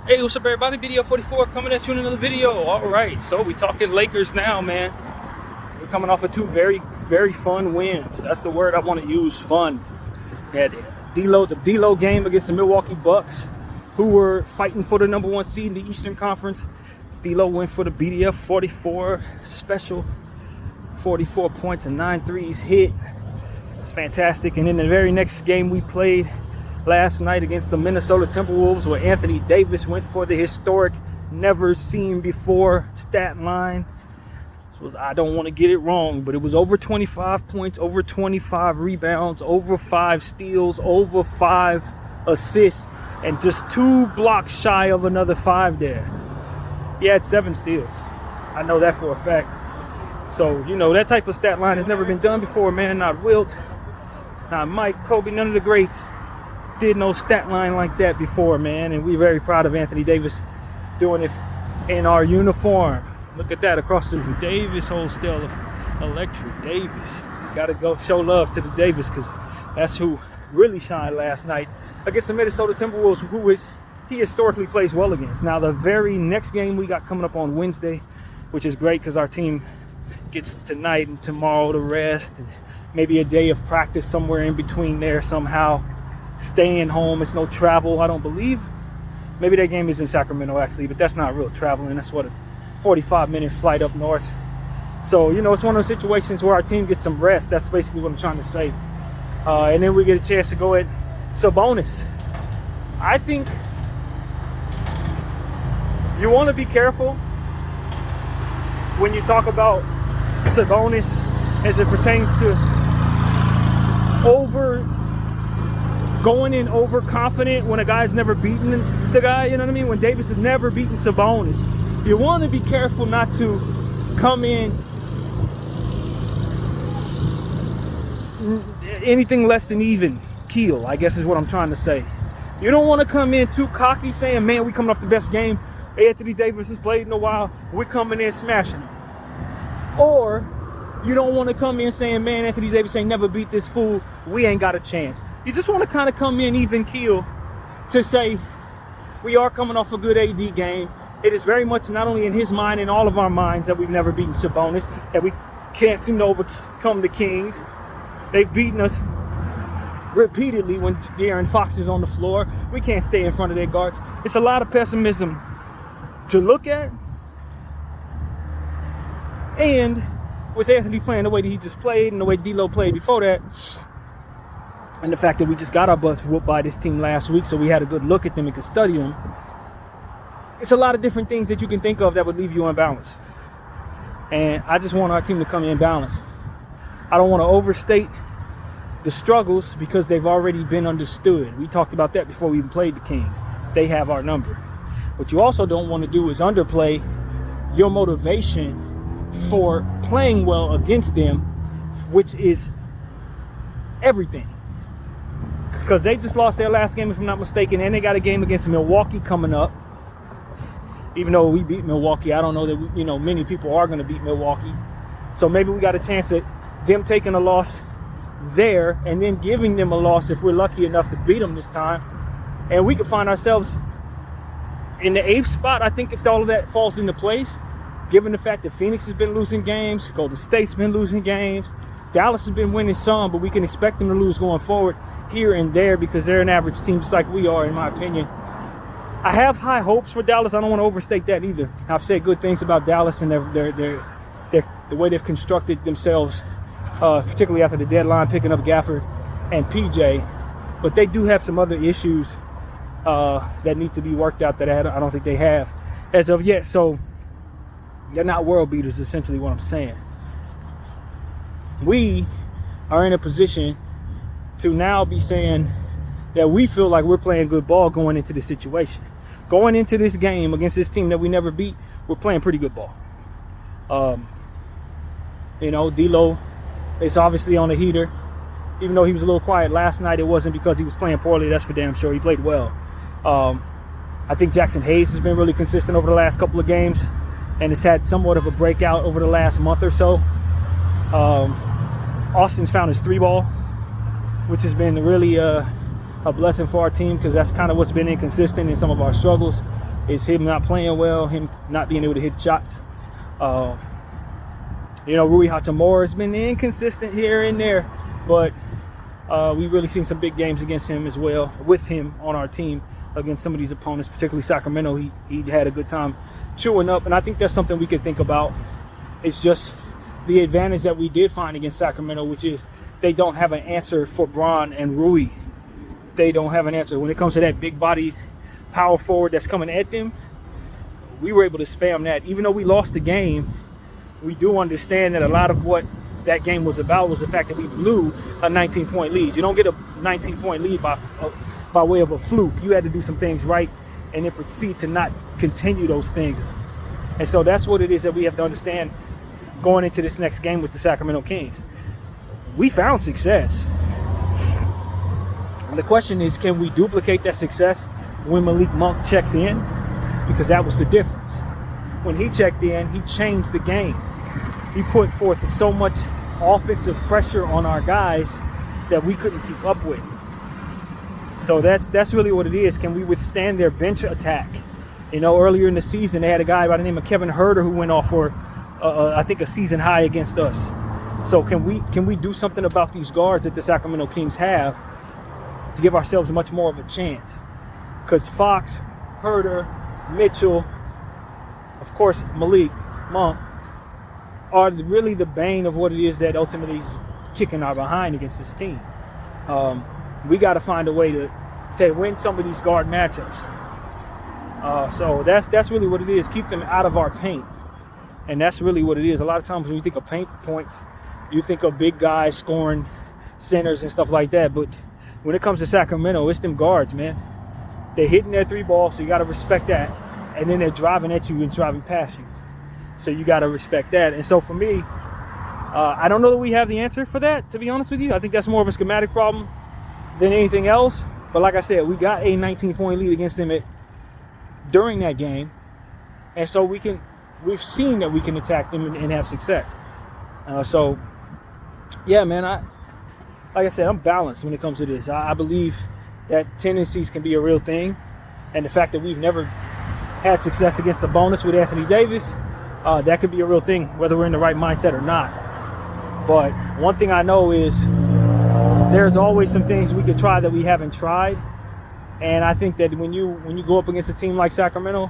Hey, what's up, everybody? Video 44 coming at you in another video. All right, so we talking Lakers now, man. We're coming off of two very, very fun wins. That's the word I want to use, fun. We had the D-Lo game against the Milwaukee Bucks, who were fighting for the number one seed in the Eastern Conference. D-Lo went for the BDF 44 special, 44 points and 9 threes hit. It's fantastic. And then the very next game we played last night against the Minnesota Timberwolves, where Anthony Davis went for the historic, never seen before stat line. This was, I don't want to get it wrong, but it was over 25 points, over 25 rebounds, over 5 steals, over 5 assists, and just 2 blocks shy of another 5 there. He had 7 steals. I know that for a fact. So, you know, that type of stat line has never been done before, man. Not Wilt, not Mike, Kobe, none of the greats did no stat line like that before, man. And we're very proud of Anthony Davis doing it in our uniform. Look at that across the Davis wholesale of Electric Davis. Gotta go show love to the Davis, because that's who really shined last night against the Minnesota Timberwolves, who he historically plays well against. Now, the very next game we got coming up on Wednesday, which is great because our team gets tonight and tomorrow to rest, and maybe a day of practice somewhere in between there somehow. Staying home, it's no travel, I don't believe. Maybe that game is in Sacramento, actually, but that's not real traveling. That's what, a 45-minute flight up north. So, you know, it's one of those situations where our team gets some rest. That's basically what I'm trying to say. And then we get a chance to go at Sabonis. I think you want to be careful when you talk about Sabonis as it pertains to going in overconfident when a guy's never beaten the guy, you know what I mean? When Davis has never beaten Sabonis. You want to be careful not to come in anything less than even keel, I guess is what I'm trying to say. You don't want to come in too cocky saying, man, we coming off the best game Anthony Davis has played in a while. We're coming in smashing him. Or you don't want to come in saying, man, Anthony Davis ain't never beat this fool. We ain't got a chance. You just want to kind of come in even keel to say we are coming off a good AD game. It is very much not only in his mind, in all of our minds, that we've never beaten Sabonis, that we can't seem to overcome the Kings. They've beaten us repeatedly when De'Aaron Fox is on the floor. We can't stay in front of their guards. It's a lot of pessimism to look at. And with Anthony playing the way that he just played and the way D-Lo played before that, and the fact that we just got our butts whooped by this team last week, so we had a good look at them and could study them, it's a lot of different things that you can think of that would leave you unbalanced. And I just want our team to come in balanced. I don't want to overstate the struggles because they've already been understood. We talked about that before we even played the Kings. They have our number. What you also don't want to do is underplay your motivation for playing well against them, which is everything. Because they just lost their last game, if I'm not mistaken, and they got a game against Milwaukee coming up. Even though we beat Milwaukee, I don't know that many people are going to beat Milwaukee. So maybe we got a chance at them taking a loss there and then giving them a loss if we're lucky enough to beat them this time. And we could find ourselves in the 8th spot, I think, if all of that falls into place. Given the fact that Phoenix has been losing games, Golden State's been losing games, Dallas has been winning some, but we can expect them to lose going forward here and there because they're an average team just like we are, in my opinion. I have high hopes for Dallas. I don't want to overstate that either. I've said good things about Dallas and the way they've constructed themselves, particularly after the deadline, picking up Gafford and PJ. But they do have some other issues that need to be worked out that I don't think they have as of yet. So they're not world beaters, essentially what I'm saying. We are in a position to now be saying that we feel like we're playing good ball going into this situation. Going into this game against this team that we never beat, we're playing pretty good ball. D-Lo is obviously on a heater. Even though he was a little quiet last night, it wasn't because he was playing poorly. That's for damn sure. He played well. I think Jackson Hayes has been really consistent over the last couple of games and has had somewhat of a breakout over the last month or so. Austin's found his 3-ball, which has been really a blessing for our team, because that's kind of what's been inconsistent in some of our struggles, is him not playing well, him not being able to hit shots. Rui Hachimura has been inconsistent here and there, but we've really seen some big games against him as well, with him on our team against some of these opponents, particularly Sacramento. He had a good time chewing up, and I think that's something we could think about. It's just the advantage that we did find against Sacramento, which is they don't have an answer for Bron and Rui. They don't have an answer. When it comes to that big body power forward that's coming at them, we were able to spam that. Even though we lost the game, we do understand that a lot of what that game was about was the fact that we blew a 19-point lead. You don't get a 19-point lead by way of a fluke. You had to do some things right and then proceed to not continue those things. And so that's what it is that we have to understand going into this next game with the Sacramento Kings. We found success. And the question is, can we duplicate that success when Malik Monk checks in? Because that was the difference. When he checked in, he changed the game. He put forth so much offensive pressure on our guys that we couldn't keep up with. So that's really what it is. Can we withstand their bench attack? Earlier in the season, they had a guy by the name of Kevin Huerter who went off for, I think, a season high against us. So can we do something about these guards that the Sacramento Kings have to give ourselves much more of a chance? Because Fox, Huerter, Mitchell, of course, Malik Monk, are really the bane of what it is that ultimately is kicking our behind against this team. We got to find a way to win some of these guard matchups. So that's really what it is. Keep them out of our paint. And that's really what it is. A lot of times when you think of paint points, you think of big guys scoring centers and stuff like that. But when it comes to Sacramento, it's them guards, man. They're hitting their three ball, so you got to respect that. And then they're driving at you and driving past you. So you got to respect that. And so for me, I don't know that we have the answer for that, to be honest with you. I think that's more of a schematic problem than anything else. But like I said, we got a 19-point lead against them during that game. And so we've seen that we can attack them and have success. So, yeah, man, like I said, I'm balanced when it comes to this. I believe that tendencies can be a real thing. And the fact that we've never had success against Sabonis with Anthony Davis, that could be a real thing, whether we're in the right mindset or not. But one thing I know is there's always some things we could try that we haven't tried. And I think that when you go up against a team like Sacramento,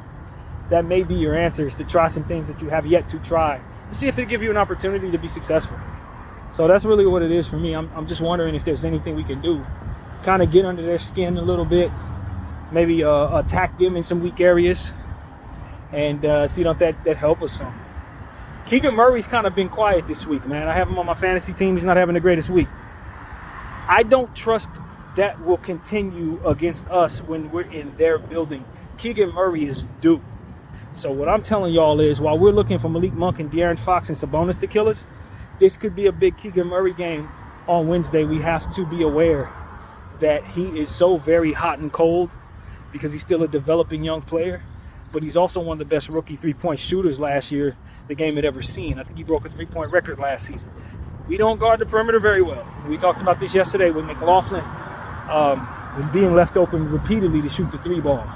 that may be your answer, is to try some things that you have yet to try. See if it gives you an opportunity to be successful. So that's really what it is for me. I'm just wondering if there's anything we can do. Kind of get under their skin a little bit. Maybe attack them in some weak areas. And see if that help us some. Keegan Murray's kind of been quiet this week, man. I have him on my fantasy team. He's not having the greatest week. I don't trust that will continue against us when we're in their building. Keegan Murray is due. So what I'm telling y'all is, while we're looking for Malik Monk and De'Aaron Fox and Sabonis to kill us, this could be a big Keegan Murray game on Wednesday. We have to be aware that he is so very hot and cold because he's still a developing young player. But he's also one of the best rookie three-point shooters last year the game had ever seen. I think he broke a three-point record last season. We don't guard the perimeter very well. We talked about this yesterday with McLaughlin was being left open repeatedly to shoot the three ball.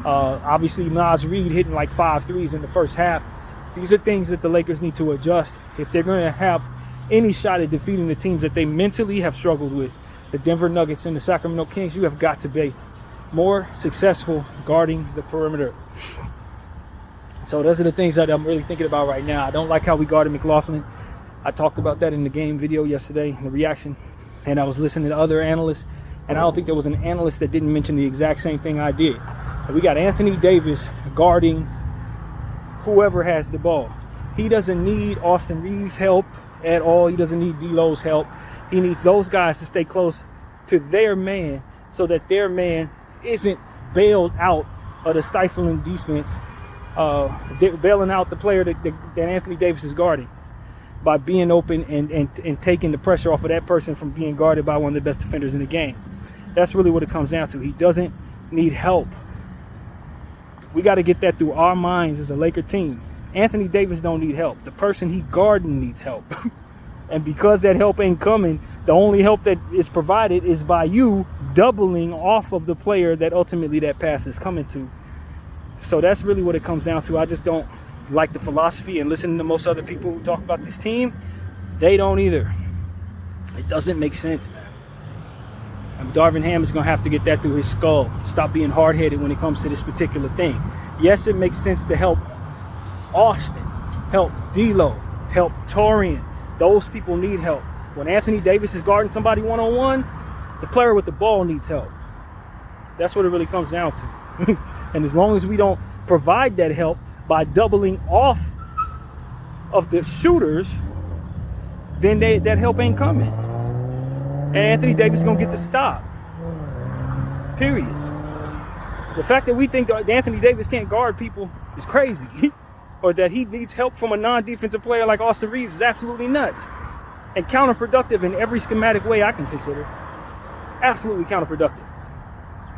Obviously, Naz Reid hitting like 5 threes in the first half. These are things that the Lakers need to adjust if they're going to have any shot at defeating the teams that they mentally have struggled with. The Denver Nuggets and the Sacramento Kings, you have got to be more successful guarding the perimeter. So those are the things that I'm really thinking about right now. I don't like how we guarded McLaughlin. I talked about that in the game video yesterday, in the reaction, and I was listening to other analysts, and I don't think there was an analyst that didn't mention the exact same thing I did. We got Anthony Davis guarding whoever has the ball. He doesn't need Austin Reeves' help at all. He doesn't need D'Lo's help. He needs those guys to stay close to their man so that their man isn't bailed out of the stifling defense, bailing out the player that Anthony Davis is guarding by being open and taking the pressure off of that person from being guarded by one of the best defenders in the game. That's really what it comes down to. He doesn't need help. We got to get that through our minds as a Laker team. Anthony Davis don't need help. The person he guarding needs help. And because that help ain't coming, the only help that is provided is by you doubling off of the player that ultimately that pass is coming to. So that's really what it comes down to. I just don't like the philosophy, and listening to most other people who talk about this team, they don't either. It doesn't make sense, man. And Darvin Ham is going to have to get that through his skull. Stop being hard-headed when it comes to this particular thing. Yes, it makes sense to help Austin, help D'Lo, help Torian. Those people need help. When Anthony Davis is guarding somebody one-on-one, the player with the ball needs help. That's what it really comes down to. And as long as we don't provide that help by doubling off of the shooters, then that help ain't coming. And Anthony Davis is going to get the stop. Period. The fact that we think that Anthony Davis can't guard people is crazy. Or that he needs help from a non-defensive player like Austin Reaves is absolutely nuts. And counterproductive in every schematic way I can consider. Absolutely counterproductive.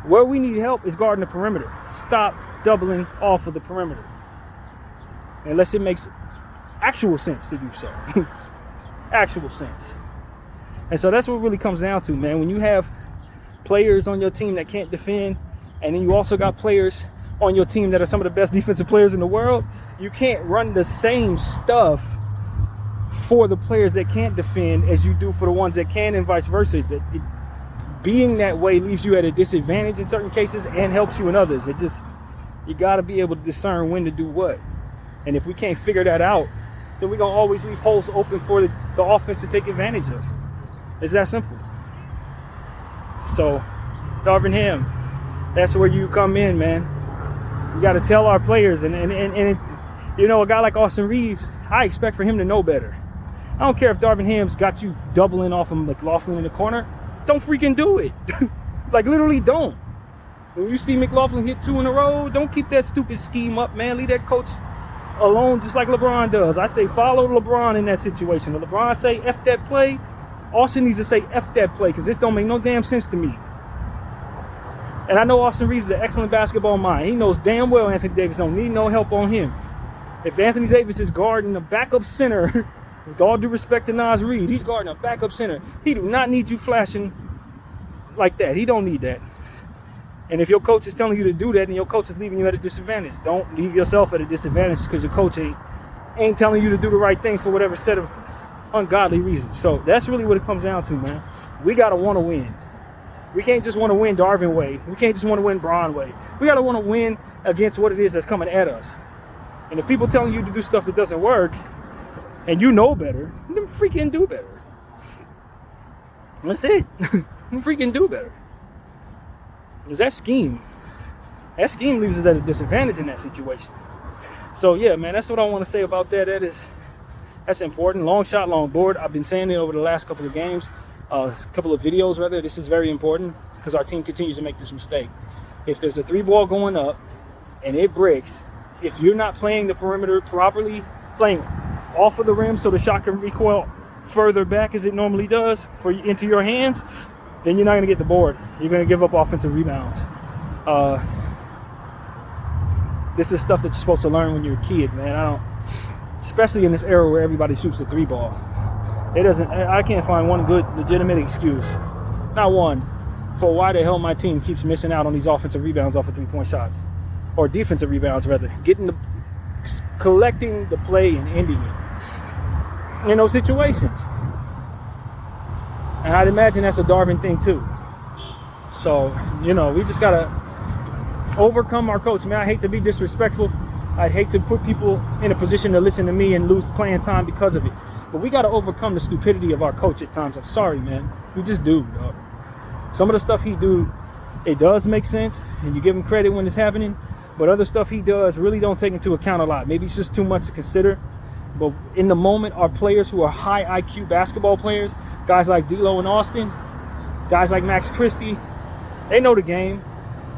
Where we need help is guarding the perimeter. Stop doubling off of the perimeter. Unless it makes actual sense to do so. Actual sense. And so that's what it really comes down to, man. When you have players on your team that can't defend, and then you also got players on your team that are some of the best defensive players in the world, you can't run the same stuff for the players that can't defend as you do for the ones that can, and vice versa. Being that way leaves you at a disadvantage in certain cases and helps you in others. You got to be able to discern when to do what. And if we can't figure that out, then we're going to always leave holes open for the offense to take advantage of. It's that simple. So, Darvin Ham, that's where you come in, man. You got to tell our players. And you know, a guy like Austin Reaves, I expect for him to know better. I don't care if Darvin Ham's got you doubling off of McLaughlin in the corner. Don't freaking do it. Like, literally don't. When you see McLaughlin hit 2 in a row, don't keep that stupid scheme up, man. Leave that coach alone just like LeBron does. I say follow LeBron in that situation. If LeBron say F that play, Austin needs to say F that play, because this don't make no damn sense to me. And I know Austin Reaves is an excellent basketball mind. He knows damn well Anthony Davis don't need no help on him. If Anthony Davis is guarding a backup center, with all due respect to Naz Reid, he's guarding a backup center. He do not need you flashing like that. He don't need that. And if your coach is telling you to do that and your coach is leaving you at a disadvantage, don't leave yourself at a disadvantage because your coach ain't telling you to do the right thing for whatever set of ungodly reasons. So that's really what it comes down to, man. We got to want to win. We can't just want to win Darvin way. We can't just want to win Bron way. We got to want to win against what it is that's coming at us. And if people telling you to do stuff that doesn't work, and you know better, then freaking do better. That's it. Freaking do better. Because that scheme leaves us at a disadvantage in that situation. So yeah, man, that's what I want to say about that. That's important. Long shot, long board. I've been saying it over the last couple of games, couple of videos rather. This is very important because our team continues to make this mistake. If there's a 3-ball going up and it breaks, if you're not playing the perimeter properly, playing off of the rim so the shot can recoil further back as it normally does into your hands, then you're not going to get the board. You're going to give up offensive rebounds. This is stuff that you're supposed to learn when you're a kid, man. Especially in this era where everybody shoots the 3-ball. I can't find one good legitimate excuse, not one, for why the hell my team keeps missing out on these offensive rebounds off of 3-point shots, or defensive rebounds rather, collecting the play and ending it in those situations. And I'd imagine that's a Darvin thing too. So, you know, we just gotta overcome our coach, man. I hate to be disrespectful. I'd hate to put people in a position to listen to me and lose playing time because of it. But we got to overcome the stupidity of our coach at times. I'm sorry, man. We just do, dog. Some of the stuff he do, it does make sense, and you give him credit when it's happening. But other stuff he does really don't take into account a lot. Maybe it's just too much to consider. But in the moment, our players who are high IQ basketball players, guys like D'Lo and Austin, guys like Max Christie, they know the game.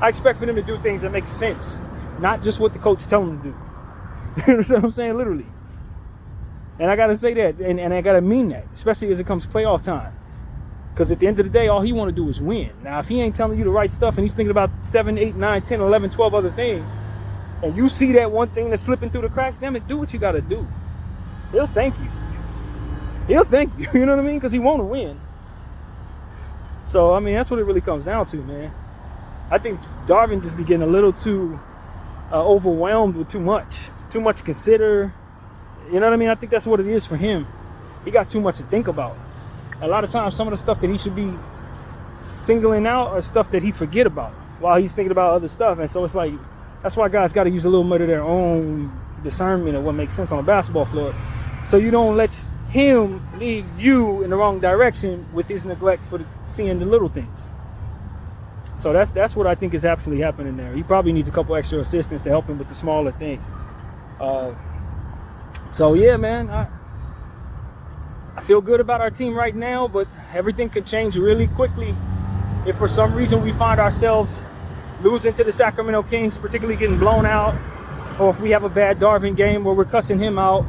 I expect for them to do things that make sense, not just what the coach tells them to do. You know what I'm saying? Literally. And I got to say that, and I got to mean that, especially as it comes playoff time. Because at the end of the day, all he want to do is win. Now, if he ain't telling you the right stuff and he's thinking about 7, 8, 9, 10, 11, 12 other things, and you see that one thing that's slipping through the cracks, damn it, do what you got to do. He'll thank you. He'll thank you, you know what I mean? Because he want to win. So, I mean, that's what it really comes down to, man. I think Darvin just be getting a little too overwhelmed with too much to consider. You know what I mean? I think that's what it is for him. He got too much to think about. A lot of times, some of the stuff that he should be singling out are stuff that he forget about while he's thinking about other stuff. And so it's like, that's why guys got to use a little bit of their own discernment of what makes sense on a basketball floor. So you don't let him lead you in the wrong direction with his neglect for seeing the little things. So that's what I think is actually happening there. He probably needs a couple extra assistants to help him with the smaller things. So yeah, man, I feel good about our team right now, but everything could change really quickly if for some reason we find ourselves losing to the Sacramento Kings, particularly getting blown out, or if we have a bad Darvin game where we're cussing him out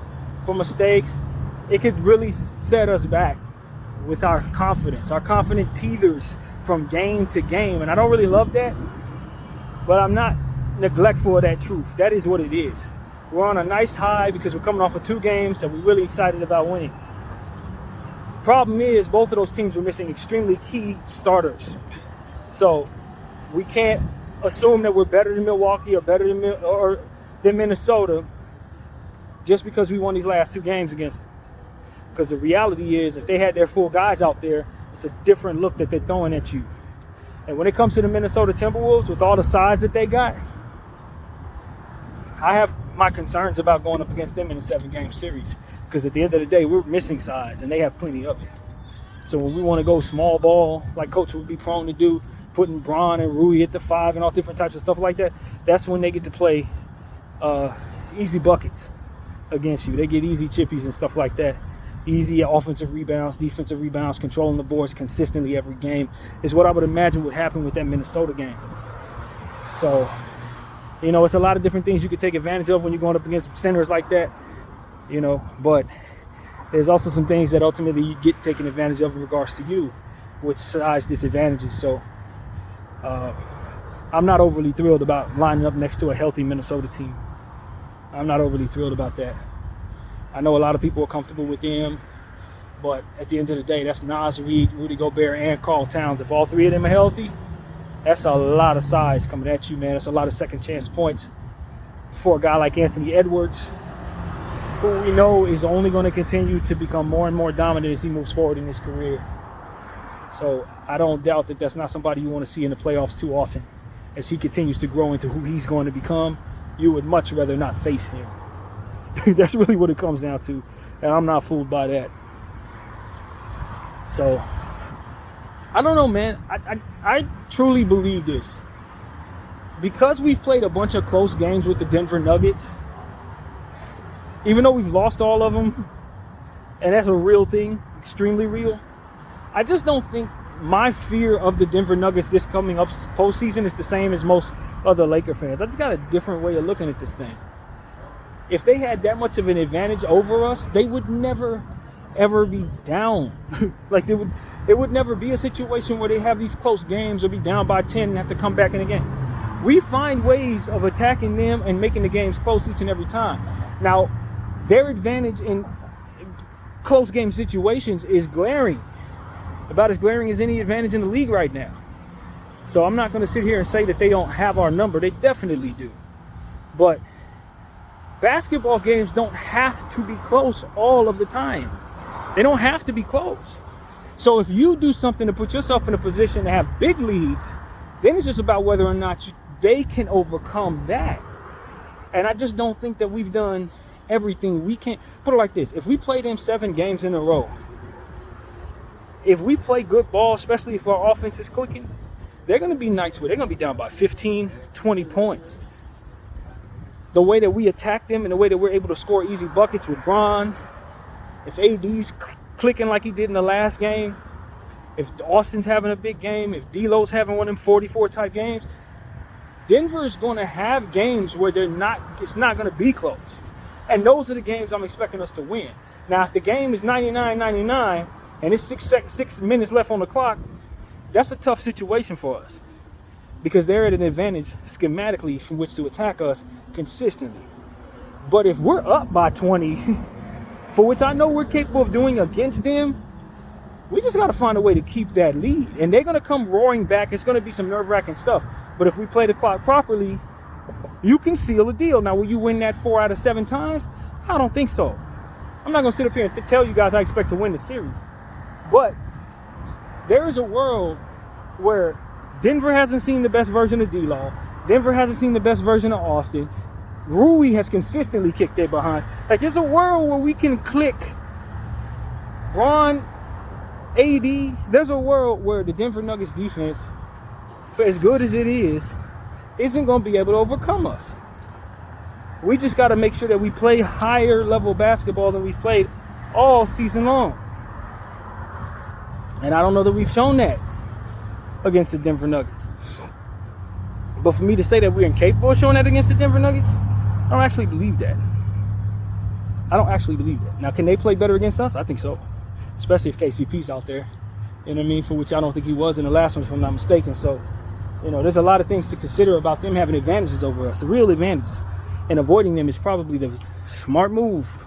for mistakes. It could really set us back with our confidence. Our confidence teeters from game to game, and I don't really love that, but I'm not neglectful of that truth. That is what it is. We're on a nice high because we're coming off of 2 games that we're really excited about winning. Problem is, both of those teams were missing extremely key starters. So we can't assume that we're better than Milwaukee or better than Minnesota just because we won these last 2 games against them. Because the reality is, if they had their full guys out there, it's a different look that they're throwing at you. And when it comes to the Minnesota Timberwolves, with all the size that they got, I have my concerns about going up against them in a 7-game series. Because at the end of the day, we're missing size, and they have plenty of it. So when we want to go small ball, like Coach would be prone to do, putting Bron and Rui at the 5 and all different types of stuff like that, that's when they get to play easy buckets against you. They get easy chippies and stuff like that. Easy offensive rebounds, defensive rebounds, controlling the boards consistently every game is what I would imagine would happen with that Minnesota game. So, you know, it's a lot of different things you could take advantage of when you're going up against centers like that, you know, but there's also some things that ultimately you get taken advantage of in regards to you with size disadvantages. So I'm not overly thrilled about lining up next to a healthy Minnesota team. I'm not overly thrilled about that. I know a lot of people are comfortable with them, but at the end of the day, that's Naz Reid, Rudy Gobert, and Karl Towns. If all 3 of them are healthy, that's a lot of size coming at you, man. That's a lot of second chance points for a guy like Anthony Edwards, who we know is only going to continue to become more and more dominant as he moves forward in his career. So I don't doubt that that's not somebody you want to see in the playoffs too often. As he continues to grow into who he's going to become, you would much rather not face him. That's really what it comes down to, and I'm not fooled by that. So, I don't know, man. I truly believe this. Because we've played a bunch of close games with the Denver Nuggets, even though we've lost all of them, and that's a real thing, extremely real, I just don't think my fear of the Denver Nuggets this coming up postseason is the same as most other Laker fans. I just got a different way of looking at this thing. If they had that much of an advantage over us, they would never, ever be down. Like it would never be a situation where they have these close games or be down by 10 and have to come back in again. We find ways of attacking them and making the games close each and every time. Now, their advantage in close game situations is glaring. About as glaring as any advantage in the league right now. So I'm not going to sit here and say that they don't have our number. They definitely do. But basketball games don't have to be close all of the time. They don't have to be close. So if you do something to put yourself in a position to have big leads, then it's just about whether or not they can overcome that. And I just don't think that we've done everything we can. Put it like this. If we play them 7 games in a row, if we play good ball, especially if our offense is clicking, they're going to be nights where they're going to be down by 15, 20 points. The way that we attack them and the way that we're able to score easy buckets with Bron, if AD's clicking like he did in the last game, if Austin's having a big game, if D'Lo's having one of them 44 type games, Denver is going to have games where it's not going to be close. And those are the games I'm expecting us to win. Now, if the game is 99-99 and it's 6 minutes left on the clock, that's a tough situation for us. Because they're at an advantage schematically from which to attack us consistently. But if we're up by 20, for which I know we're capable of doing against them, We just got to find a way to keep that lead. And they're going to come roaring back. It's going to be some nerve-wracking stuff. But if we play the clock properly, you can seal the deal. Now, will you win that 4 out of 7 times? I don't think so. I'm not going to sit up here and tell you guys I expect to win the series. But there is a world where Denver hasn't seen the best version of D-Law. Denver hasn't seen the best version of Austin. Rui has consistently kicked their behind. Like, there's a world where we can click Bron, AD. There's a world where the Denver Nuggets defense, for as good as it is, isn't going to be able to overcome us. We just got to make sure that we play higher level basketball than we've played all season long. And I don't know that we've shown that against the Denver Nuggets. But for me to say that we're incapable of showing that against the Denver Nuggets, I don't actually believe that. I don't actually believe that. Now, can they play better against us? I think so. Especially if KCP's out there. You know what I mean? For which I don't think he was in the last one, if I'm not mistaken. So, you know, there's a lot of things to consider about them having advantages over us, the real advantages. And avoiding them is probably the smart move.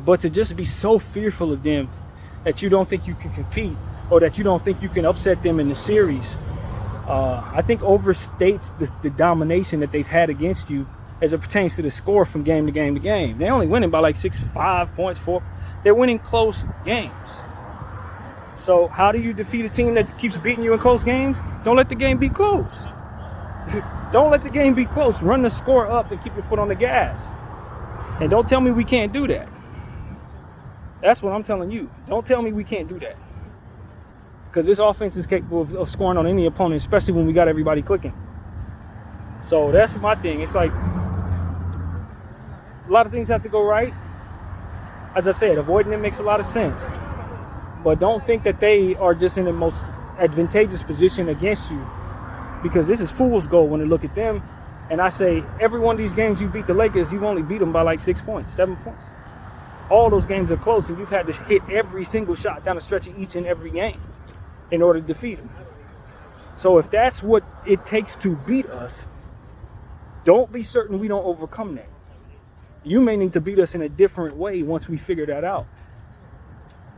But to just be so fearful of them that you don't think you can compete or that you don't think you can upset them in the series, I think overstates the domination that they've had against you as it pertains to the score from game to game to game. They're only winning by like 5 points, 4. They're winning close games. So how do you defeat a team that keeps beating you in close games? Don't let the game be close. Don't let the game be close. Run the score up and keep your foot on the gas. And don't tell me we can't do that. That's what I'm telling you. Don't tell me we can't do that. Because this offense is capable of scoring on any opponent, especially when we got everybody clicking. So that's my thing. It's like a lot of things have to go right. As I said, avoiding them makes a lot of sense. But don't think that they are just in the most advantageous position against you, because this is fool's gold when they look at them. And I say, every one of these games you beat the Lakers, you've only beat them by like 6 points, 7 points. All those games are close, and you've had to hit every single shot down the stretch of each and every game in order to defeat them. So if that's what it takes to beat us, don't be certain we don't overcome that. You may need to beat us in a different way once we figure that out.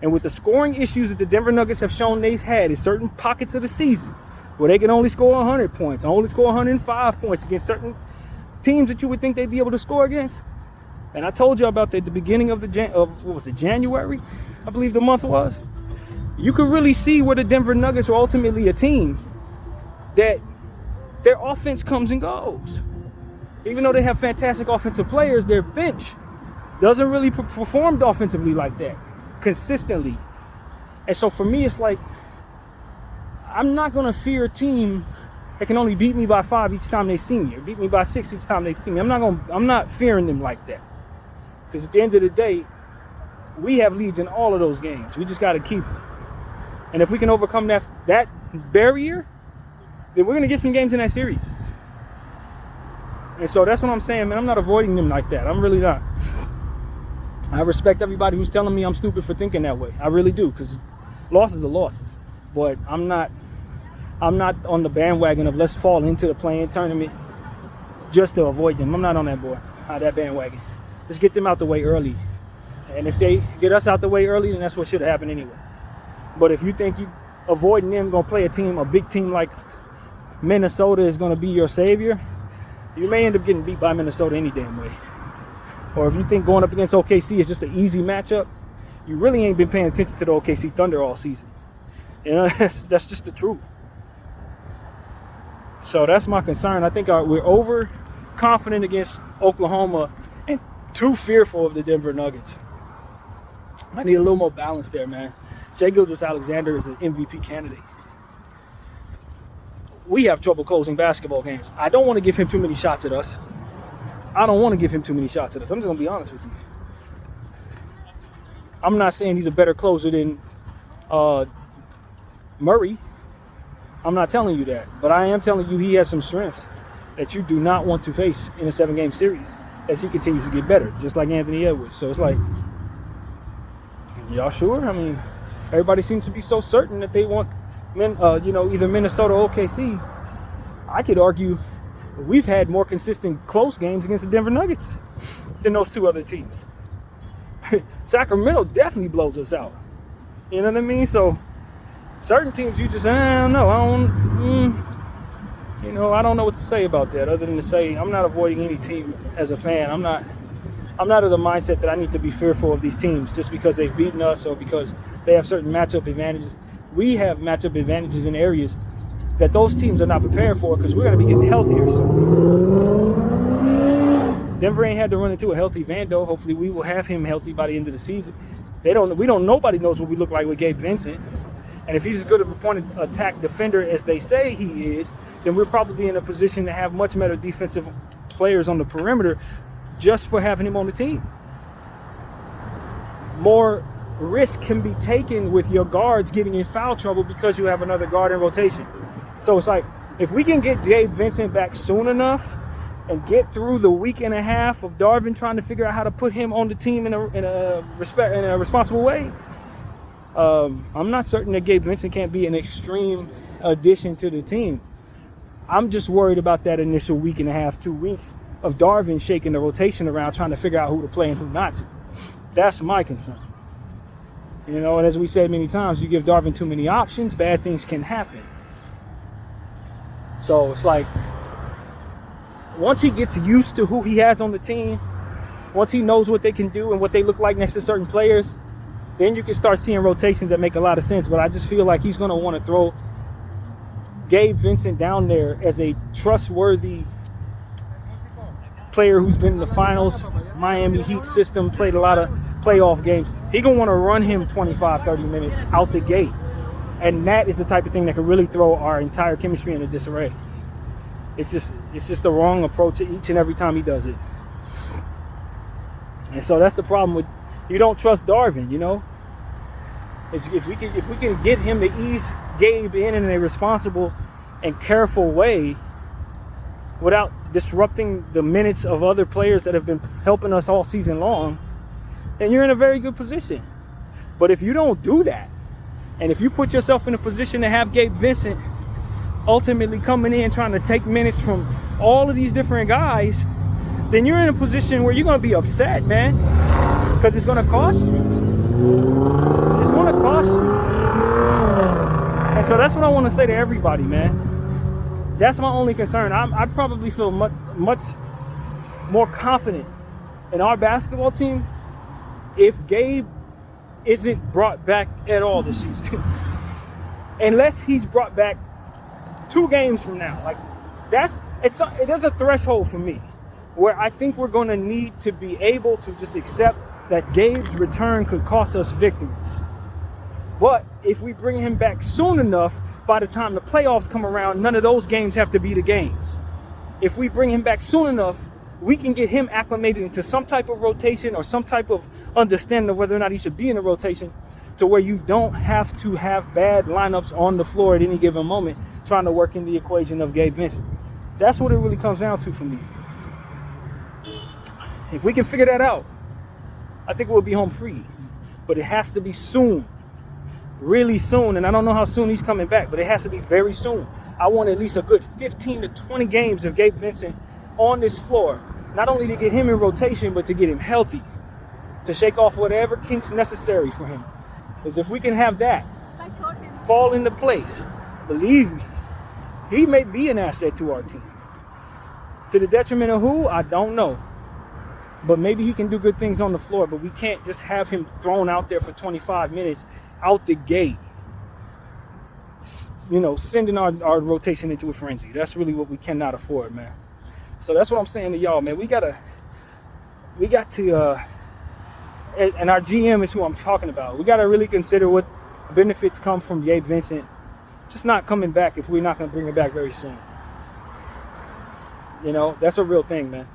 And with the scoring issues that the Denver Nuggets have shown they've had in certain pockets of the season, where they can only score 100 points, only score 105 points against certain teams that you would think they'd be able to score against. And I told you about that at the beginning of January, I believe the month was. You could really see where the Denver Nuggets are ultimately a team that their offense comes and goes. Even though they have fantastic offensive players, their bench doesn't really perform offensively like that consistently. And so for me, it's like, I'm not going to fear a team that can only beat me by 5 each time they see me, or beat me by 6 each time they see me. I'm not fearing them like that. Because at the end of the day, we have leads in all of those games. We just got to keep them. And if we can overcome that barrier, then we're going to get some games in that series. And so that's what I'm saying, man. I'm not avoiding them like that. I'm really not. I respect everybody who's telling me I'm stupid for thinking that way. I really do, because losses are losses. But I'm not on the bandwagon of let's fall into the play-in tournament just to avoid them. I'm not on that bandwagon. Let's get them out the way early. And if they get us out the way early, then that's what should have happened anyway. But if you think you avoiding them going to play a big team like Minnesota is going to be your savior, you may end up getting beat by Minnesota any damn way. Or if you think going up against OKC is just an easy matchup, you really ain't been paying attention to the OKC Thunder all season. You know, that's just the truth. So that's my concern. I think we're overconfident against Oklahoma and too fearful of the Denver Nuggets. I need a little more balance there, man. Shai Gilgeous-Alexander is an MVP candidate. We have trouble closing basketball games. I don't want to give him too many shots at us. I'm just going to be honest with you. I'm not saying he's a better closer than Murray. I'm not telling you that. But I am telling you he has some strengths that you do not want to face in a 7-game series as he continues to get better, just like Anthony Edwards. So it's like, y'all sure? I mean, everybody seems to be so certain that they want either Minnesota or OKC. I could argue we've had more consistent close games against the Denver Nuggets than those two other teams. Sacramento definitely blows us out. You know what I mean? So certain teams, you just, I don't know. I don't know what to say about that other than to say I'm not avoiding any team as a fan. I'm not of the mindset that I need to be fearful of these teams just because they've beaten us or because they have certain matchup advantages. We have matchup advantages in areas that those teams are not prepared for because we're going to be getting healthier soon. Denver ain't had to run into a healthy Vando. Hopefully we will have him healthy by the end of the season. Nobody knows what we look like with Gabe Vincent. And if he's as good of a point attack defender as they say he is, then we're probably in a position to have much better defensive players on the perimeter just for having him on the team. More risk can be taken with your guards getting in foul trouble because you have another guard in rotation. So it's like, if we can get Gabe Vincent back soon enough and get through the week and a half of Darvin trying to figure out how to put him on the team in a responsible way, I'm not certain that Gabe Vincent can't be an extreme addition to the team. I'm just worried about that initial week and a half, 2 weeks of Darvin shaking the rotation around, trying to figure out who to play and who not to. That's my concern. And as we said many times, you give Darvin too many options, bad things can happen. So it's like, once he gets used to who he has on the team, once he knows what they can do and what they look like next to certain players, then you can start seeing rotations that make a lot of sense. But I just feel like he's going to want to throw Gabe Vincent down there as a trustworthy player who's been in the finals, Miami Heat system, played a lot of playoff games. He's going to want to run him 25, 30 minutes out the gate. And that is the type of thing that could really throw our entire chemistry into disarray. It's just the wrong approach each and every time he does it. And so that's the problem with, you don't trust Darvin, If we can get him to ease Gabe in a responsible and careful way without disrupting the minutes of other players that have been helping us all season long, then you're in a very good position. But if you don't do that, and if you put yourself in a position to have Gabe Vincent ultimately coming in trying to take minutes from all of these different guys, then you're in a position where you're going to be upset, man, because it's going to cost you. It's going to cost you. And so that's what I want to say to everybody, man. That's my only concern. I probably feel much more confident in our basketball team if Gabe isn't brought back at all this season. Unless he's brought back 2 games from now. Like, there's a threshold for me where I think we're going to need to be able to just accept that Gabe's return could cost us victories. But if we bring him back soon enough, by the time the playoffs come around, none of those games have to be the games. If we bring him back soon enough, we can get him acclimated into some type of rotation or some type of understanding of whether or not he should be in a rotation, to where you don't have to have bad lineups on the floor at any given moment trying to work in the equation of Gabe Vincent. That's what it really comes down to for me. If we can figure that out, I think we'll be home free. But it has to be soon. Really soon. And I don't know how soon he's coming back, but it has to be very soon. I want at least a good 15 to 20 games of Gabe Vincent on this floor. Not only to get him in rotation, but to get him healthy. To shake off whatever kinks necessary for him. Because if we can have that fall into place, believe me, he may be an asset to our team. To the detriment of who? I don't know. But maybe he can do good things on the floor, but we can't just have him thrown out there for 25 minutes out the gate, sending our rotation into a frenzy. That's really what we cannot afford, man. So that's what I'm saying to y'all, man. We got to, and our GM is who I'm talking about. We got to really consider what benefits come from Gabe Vincent just not coming back if we're not going to bring him back very soon. That's a real thing, man.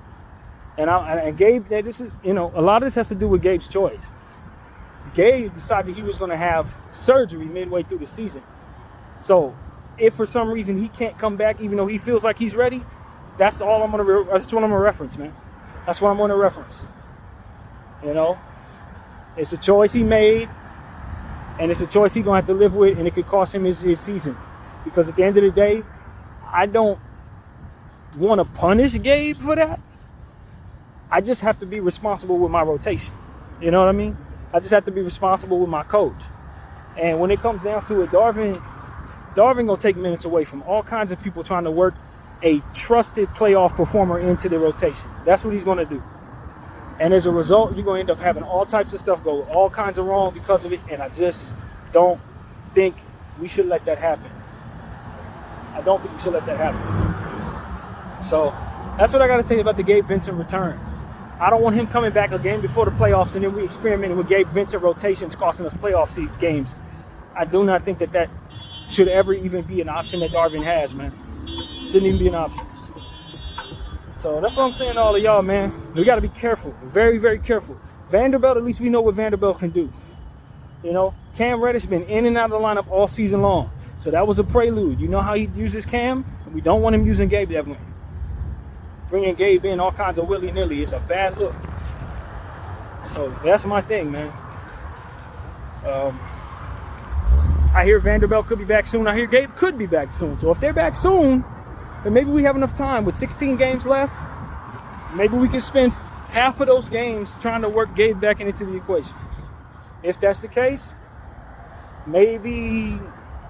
And Gabe, this is, a lot of this has to do with Gabe's choice. Gabe decided he was going to have surgery midway through the season. So if for some reason he can't come back, even though he feels like he's ready, that's what I'm going to reference, man. That's what I'm going to reference. It's a choice he made, and it's a choice he's going to have to live with, and it could cost him his season. Because at the end of the day, I don't want to punish Gabe for that. I just have to be responsible with my rotation. You know what I mean? I just have to be responsible with my coach. And when it comes down to it, Darvin gonna take minutes away from all kinds of people trying to work a trusted playoff performer into the rotation. That's what he's gonna do. And as a result, you're gonna end up having all types of stuff go all kinds of wrong because of it. And I just don't think we should let that happen. I don't think we should let that happen. So that's what I gotta say about the Gabe Vincent return. I don't want him coming back a game before the playoffs and then we experimenting with Gabe Vincent rotations costing us playoff seed games. I do not think that should ever even be an option that Darvin has, man. Shouldn't even be an option. So that's what I'm saying to all of y'all, man. We got to be careful. Very, very careful. Vanderbilt, at least we know what Vanderbilt can do. You know, Cam Reddish been in and out of the lineup all season long. So that was a prelude. You know how he uses Cam? We don't want him using Gabe that way. Bringing Gabe in all kinds of willy-nilly is a bad look. So that's my thing, man. I hear Vanderbilt could be back soon. I hear Gabe could be back soon. So if they're back soon, then maybe we have enough time. With 16 games left, maybe we can spend half of those games trying to work Gabe back into the equation. If that's the case, maybe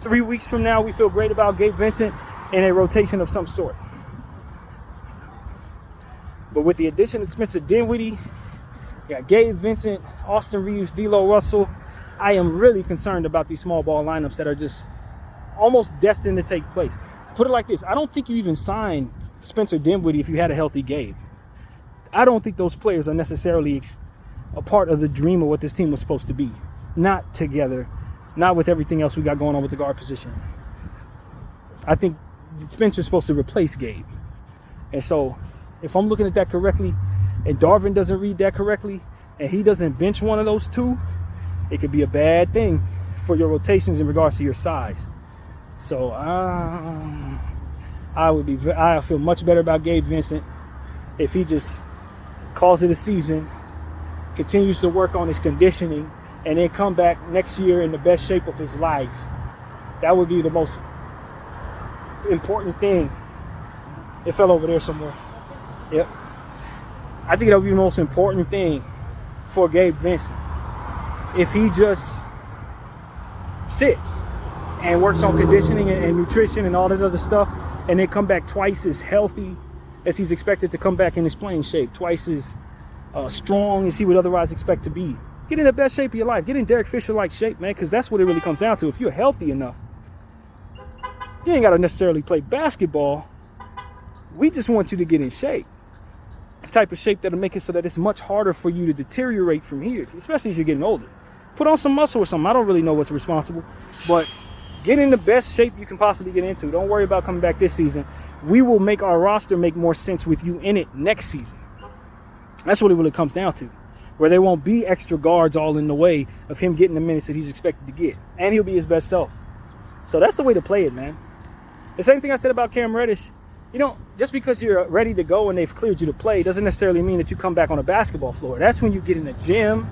3 weeks from now we feel great about Gabe Vincent in a rotation of some sort. But with the addition of Spencer Dinwiddie, you got Gabe Vincent, Austin Reeves, D'Lo Russell, I am really concerned about these small ball lineups that are just almost destined to take place. Put it like this. I don't think you even sign Spencer Dinwiddie if you had a healthy Gabe. I don't think those players are necessarily a part of the dream of what this team was supposed to be. Not together. Not with everything else we got going on with the guard position. I think Spencer's supposed to replace Gabe. And so, if I'm looking at that correctly, and Darvin doesn't read that correctly, and he doesn't bench one of those two, it could be a bad thing for your rotations in regards to your size. So I feel much better about Gabe Vincent if he just calls it a season, continues to work on his conditioning, and then come back next year in the best shape of his life. That would be the most important thing. It fell over there somewhere. Yep. I think that would be the most important thing for Gabe Vincent. If he just sits and works on conditioning and nutrition and all that other stuff, and then come back twice as healthy as he's expected to come back in his playing shape, twice as strong as he would otherwise expect to be. Get in the best shape of your life. Get in Derek Fisher-like shape, man, because that's what it really comes down to. If you're healthy enough, you ain't got to necessarily play basketball. We just want you to get in shape. The type of shape that'll make it so that it's much harder for you to deteriorate from here, especially as you're getting older. Put on some muscle or something. I don't really know what's responsible, but get in the best shape you can possibly get into. Don't worry about coming back this season. We will make our roster make more sense with you in it next season. That's what it really comes down to, where there won't be extra guards all in the way of him getting the minutes that he's expected to get, and he'll be his best self. So that's the way to play it, man. The same thing I said about Cam Reddish. You know, just because you're ready to go and they've cleared you to play doesn't necessarily mean that you come back on a basketball floor. That's when you get in the gym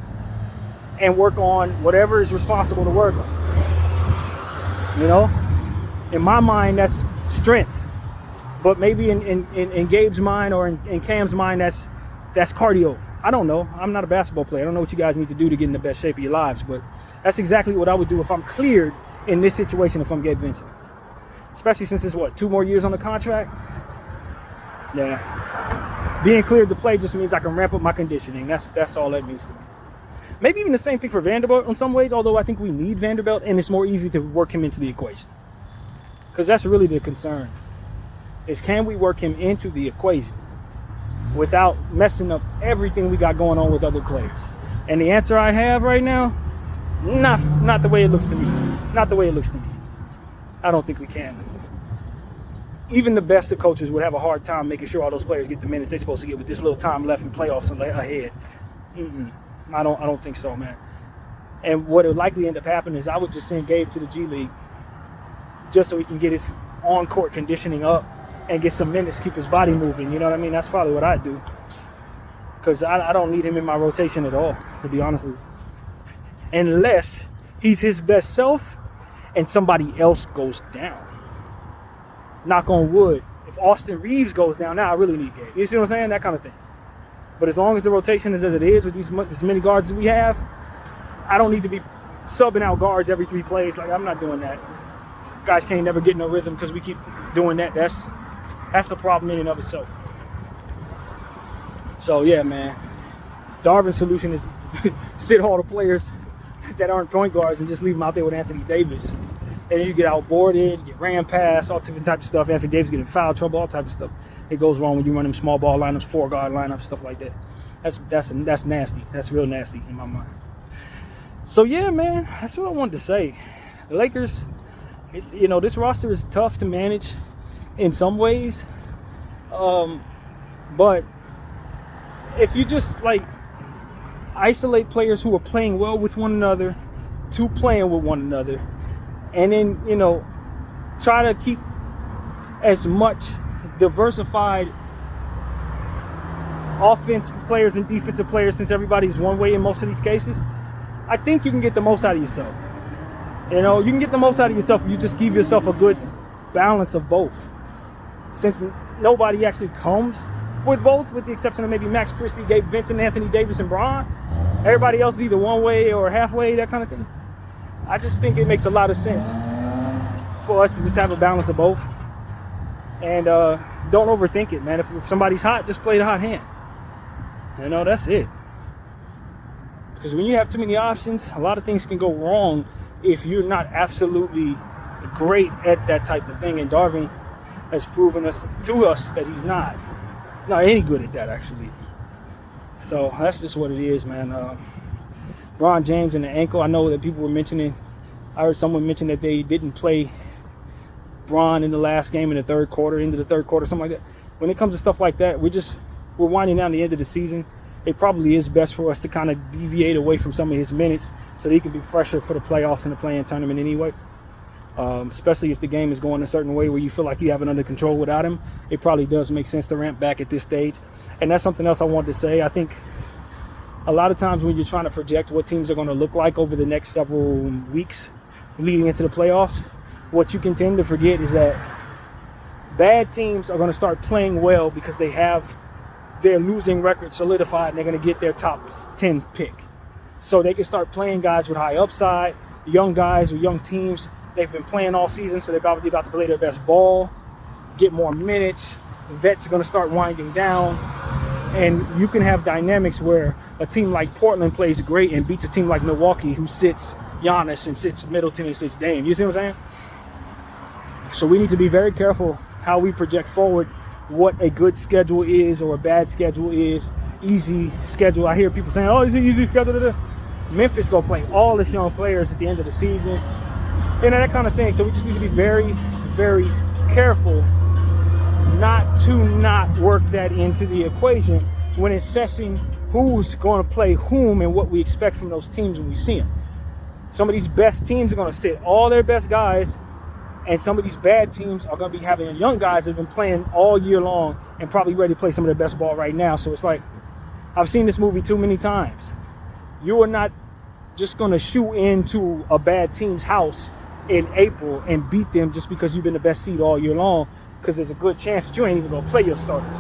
and work on whatever is responsible to work on. You know, in my mind, that's strength. But maybe in Gabe's mind or in Cam's mind, that's cardio. I don't know. I'm not a basketball player. I don't know what you guys need to do to get in the best shape of your lives. But that's exactly what I would do if I'm cleared in this situation if I'm Gabe Vincent. Especially since it's, 2 more years on the contract? Yeah. Being cleared to play just means I can ramp up my conditioning. That's all that means to me. Maybe even the same thing for Vanderbilt in some ways, although I think we need Vanderbilt, and it's more easy to work him into the equation. Because that's really the concern, is can we work him into the equation without messing up everything we got going on with other players? And the answer I have right now, not the way it looks to me. Not the way it looks to me. I don't think we can. Even the best of coaches would have a hard time making sure all those players get the minutes they're supposed to get with this little time left in playoffs ahead. I don't think so, man. And what would likely end up happening is I would just send Gabe to the G League just so he can get his on-court conditioning up and get some minutes, keep his body moving. You know what I mean? That's probably what I'd do. Because I don't need him in my rotation at all, to be honest with you. Unless he's his best self and somebody else goes down. Knock on wood. If Austin Reeves goes down, now I really need Gabe. You see what I'm saying? That kind of thing. But as long as the rotation is as it is with as many guards as we have, I don't need to be subbing out guards every 3 plays. Like, I'm not doing that. Guys can't never get no rhythm because we keep doing that. That's a problem in and of itself. So yeah, man, Darvin's solution is to sit all the players that aren't point guards and just leave them out there with Anthony Davis. And then you get outboarded, get ran past, all different types of stuff. Anthony Davis get in foul trouble, all type of stuff. It goes wrong when you run them small ball lineups, 4-guard lineups, stuff like that. That's nasty. That's real nasty in my mind. So yeah, man, that's what I wanted to say. The Lakers, this roster is tough to manage in some ways, but if you just isolate players who are playing well with one another to playing with one another, and then try to keep as much diversified offensive players and defensive players, since everybody's one way in most of these cases, I think you can get the most out of yourself. You can get the most out of yourself if you just give yourself a good balance of both. Since nobody actually comes with both, with the exception of maybe Max Christie, Gabe Vincent, Anthony Davis, and Bron. Everybody else is either one way or halfway, that kind of thing. I just think it makes a lot of sense for us to just have a balance of both. And don't overthink it, man. If somebody's hot, just play the hot hand. That's it. Because when you have too many options, a lot of things can go wrong if you're not absolutely great at that type of thing. And Darvin has proven to us that he's not any good at that, actually. So that's just what it is, man. Bron James and the ankle. I know that people were mentioning. I heard someone mention that they didn't play Bron in the last game in the third quarter, into the third quarter, something like that. When it comes to stuff like that, we're winding down the end of the season. It probably is best for us to kind of deviate away from some of his minutes so that he can be fresher for the playoffs and the play-in tournament anyway. Especially if the game is going a certain way where you feel like you have it under control without him. It probably does make sense to ramp back at this stage. And that's something else I wanted to say. I think a lot of times when you're trying to project what teams are going to look like over the next several weeks leading into the playoffs, what you can tend to forget is that bad teams are going to start playing well because they have their losing record solidified and they're going to get their top 10 pick. So they can start playing guys with high upside, young guys with young teams. They've been playing all season, so they're probably about to play their best ball, get more minutes. Vets are going to start winding down. And you can have dynamics where a team like Portland plays great and beats a team like Milwaukee who sits Giannis and sits Middleton and sits Dame. You see what I'm saying? So we need to be very careful how we project forward what a good schedule is or a bad schedule is. Easy schedule. I hear people saying, oh, it's an easy schedule. Memphis going to play all its young players at the end of the season. That kind of thing. So we just need to be very, very careful not to work that into the equation when assessing who's going to play whom and what we expect from those teams when we see them. Some of these best teams are going to sit all their best guys, and some of these bad teams are going to be having young guys that have been playing all year long and probably ready to play some of their best ball right now. So it's like, I've seen this movie too many times. You are not just going to shoot into a bad team's house in April and beat them just because you've been the best seed all year long, because there's a good chance that you ain't even going to play your starters.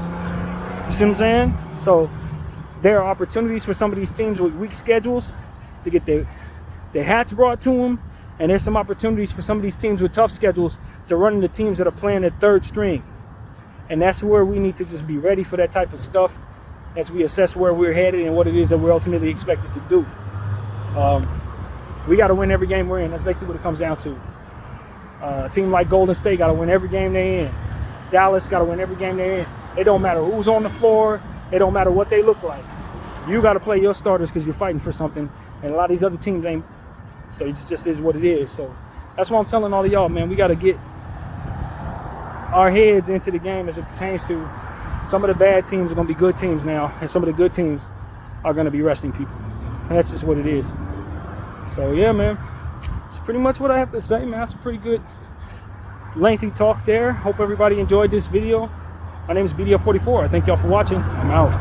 You see what I'm saying? So there are opportunities for some of these teams with weak schedules to get their hats brought to them, and there's some opportunities for some of these teams with tough schedules to run into teams that are playing at third string. And that's where we need to just be ready for that type of stuff as we assess where we're headed and what it is that we're ultimately expected to do. We got to win every game we're in. That's basically what it comes down to. A team like Golden State got to win every game they're in. Dallas got to win every game they're in. It don't matter who's on the floor. It don't matter what they look like. You got to play your starters because you're fighting for something. And a lot of these other teams ain't. So it just is what it is. So that's what I'm telling all of y'all, man. We got to get our heads into the game as it pertains to some of the bad teams are going to be good teams now. And some of the good teams are going to be resting people. And that's just what it is. So, yeah, man. It's pretty much what I have to say, man. That's a pretty good lengthy talk there. Hope everybody enjoyed this video. My name is BDF44. Thank y'all for watching. I'm out.